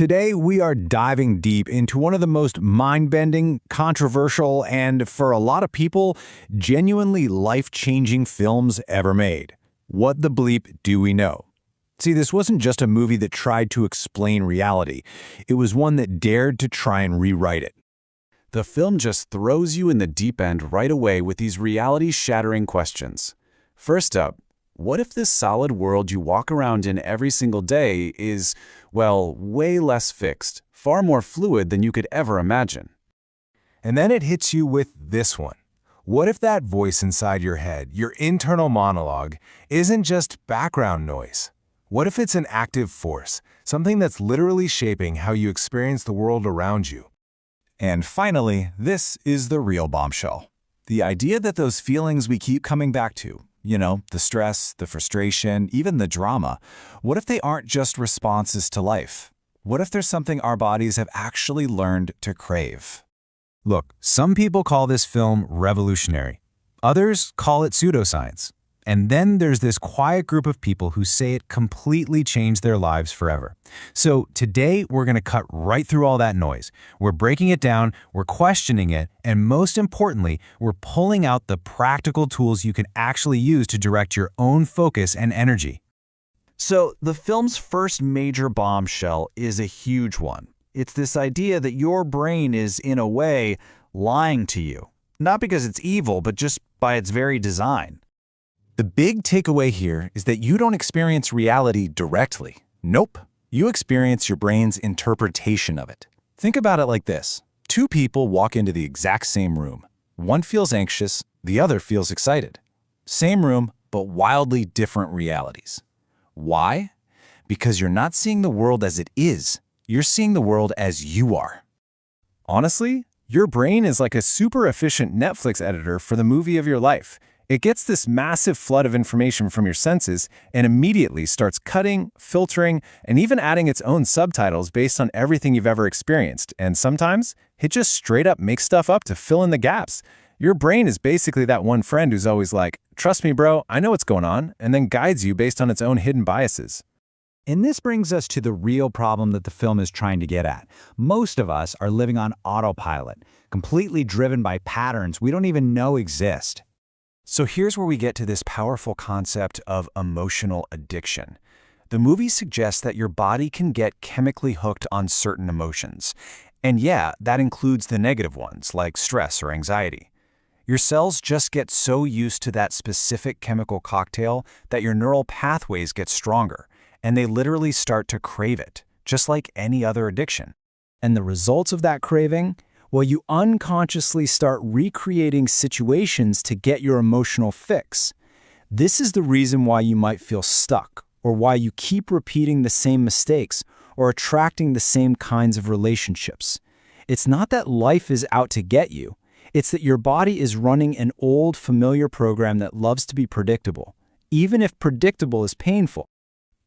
Today, we are diving deep into one of the most mind-bending, controversial, and, for a lot of people, genuinely life-changing films ever made. What the bleep do we know? See, this wasn't just a movie that tried to explain reality. It was one that dared to try and rewrite it. The film just throws you in the deep end right away with these reality-shattering questions. First up, what if this solid world you walk around in every single day is, well, way less fixed, far more fluid than you could ever imagine? And then it hits you with this one. What if that voice inside your head, your internal monologue, isn't just background noise? What if it's an active force, something that's literally shaping how you experience the world around you? And finally, this is the real bombshell. The idea that those feelings we keep coming back to, the stress, the frustration, even the drama, what if they aren't just responses to life? What if there's something our bodies have actually learned to crave? Look, some people call this film revolutionary. Others call it pseudoscience. And then there's this quiet group of people who say it completely changed their lives forever. So today, we're going to cut right through all that noise. We're breaking it down, we're questioning it, and most importantly, we're pulling out the practical tools you can actually use to direct your own focus and energy. So, the film's first major bombshell is a huge one. It's this idea that your brain is, in a way, lying to you. Not because it's evil, but just by its very design. The big takeaway here is that you don't experience reality directly. Nope. You experience your brain's interpretation of it. Think about it like this. Two people walk into the exact same room. One feels anxious, the other feels excited. Same room, but wildly different realities. Why? Because you're not seeing the world as it is. You're seeing the world as you are. Honestly, your brain is like a super efficient Netflix editor for the movie of your life. It gets this massive flood of information from your senses and immediately starts cutting, filtering, and even adding its own subtitles based on everything you've ever experienced. And sometimes, it just straight up makes stuff up to fill in the gaps. Your brain is basically that one friend who's always like, "Trust me, bro, I know what's going on," and then guides you based on its own hidden biases. And this brings us to the real problem that the film is trying to get at. Most of us are living on autopilot, completely driven by patterns we don't even know exist. So here's where we get to this powerful concept of emotional addiction. The movie suggests that your body can get chemically hooked on certain emotions. And yeah, that includes the negative ones, like stress or anxiety. Your cells just get so used to that specific chemical cocktail that your neural pathways get stronger, and they literally start to crave it, just like any other addiction. And the results of that craving? Well, you unconsciously start recreating situations to get your emotional fix. This is the reason why you might feel stuck, or why you keep repeating the same mistakes, or attracting the same kinds of relationships. It's not that life is out to get you. It's that your body is running an old, familiar program that loves to be predictable, even if predictable is painful.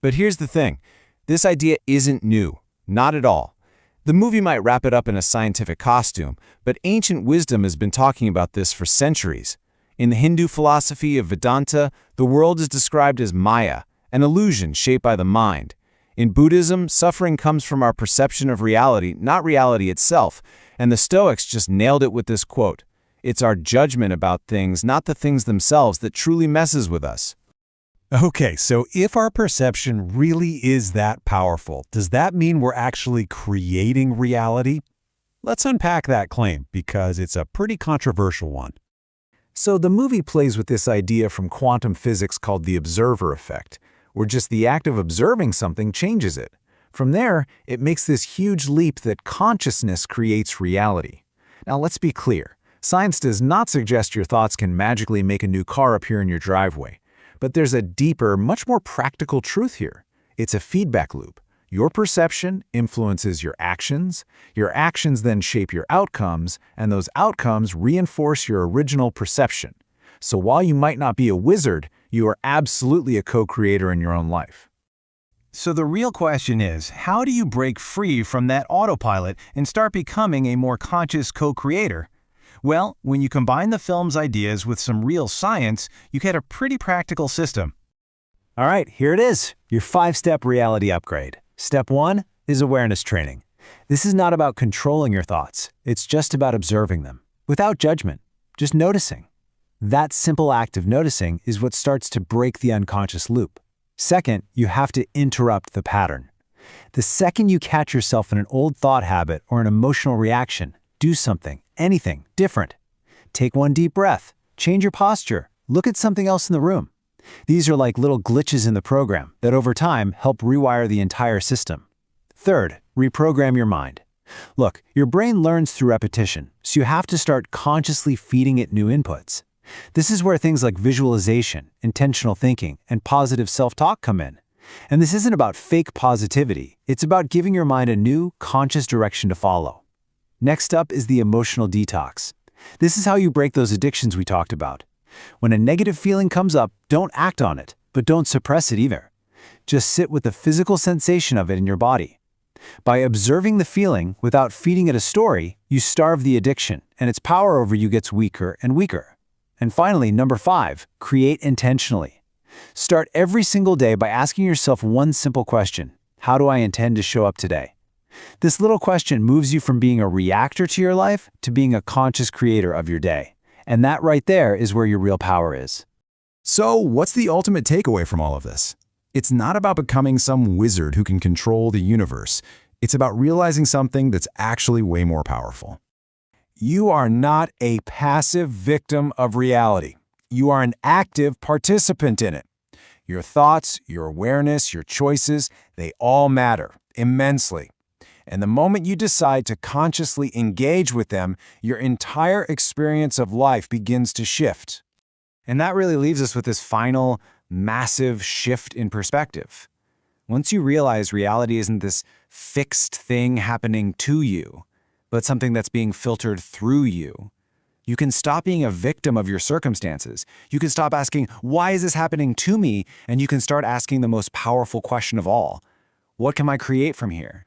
But here's the thing. This idea isn't new. Not at all. The movie might wrap it up in a scientific costume, but ancient wisdom has been talking about this for centuries. In the Hindu philosophy of Vedanta, the world is described as Maya, an illusion shaped by the mind. In Buddhism, suffering comes from our perception of reality, not reality itself, and the Stoics just nailed it with this quote, "It's our judgment about things, not the things themselves, that truly messes with us." Okay, so if our perception really is that powerful, does that mean we're actually creating reality? Let's unpack that claim, because it's a pretty controversial one. So the movie plays with this idea from quantum physics called the observer effect, where just the act of observing something changes it. From there, it makes this huge leap that consciousness creates reality. Now let's be clear, science does not suggest your thoughts can magically make a new car appear in your driveway. But there's a deeper, much more practical truth here. It's a feedback loop. Your perception influences your actions then shape your outcomes, and those outcomes reinforce your original perception. So while you might not be a wizard, you are absolutely a co-creator in your own life. So the real question is, how do you break free from that autopilot and start becoming a more conscious co-creator? Well, when you combine the film's ideas with some real science, you get a pretty practical system. All right, here it is, your 5-step reality upgrade. Step 1, is awareness training. This is not about controlling your thoughts. It's just about observing them, without judgment, just noticing. That simple act of noticing is what starts to break the unconscious loop. Second, you have to interrupt the pattern. The second you catch yourself in an old thought habit or an emotional reaction, do something, anything, different. Take one deep breath, change your posture, look at something else in the room. These are like little glitches in the program that over time help rewire the entire system. Third, reprogram your mind. Look, your brain learns through repetition, so you have to start consciously feeding it new inputs. This is where things like visualization, intentional thinking, and positive self-talk come in. And this isn't about fake positivity, it's about giving your mind a new, conscious direction to follow. Next up is the emotional detox. This is how you break those addictions we talked about. When a negative feeling comes up, don't act on it, but don't suppress it either. Just sit with the physical sensation of it in your body. By observing the feeling without feeding it a story, you starve the addiction, and its power over you gets weaker and weaker. And finally, number 5, create intentionally. Start every single day by asking yourself one simple question: how do I intend to show up today? This little question moves you from being a reactor to your life to being a conscious creator of your day. And that right there is where your real power is. So, what's the ultimate takeaway from all of this? It's not about becoming some wizard who can control the universe. It's about realizing something that's actually way more powerful. You are not a passive victim of reality. You are an active participant in it. Your thoughts, your awareness, your choices, they all matter immensely. And the moment you decide to consciously engage with them, your entire experience of life begins to shift. And that really leaves us with this final, massive shift in perspective. Once you realize reality isn't this fixed thing happening to you, but something that's being filtered through you, you can stop being a victim of your circumstances. You can stop asking, why is this happening to me? And you can start asking the most powerful question of all: what can I create from here?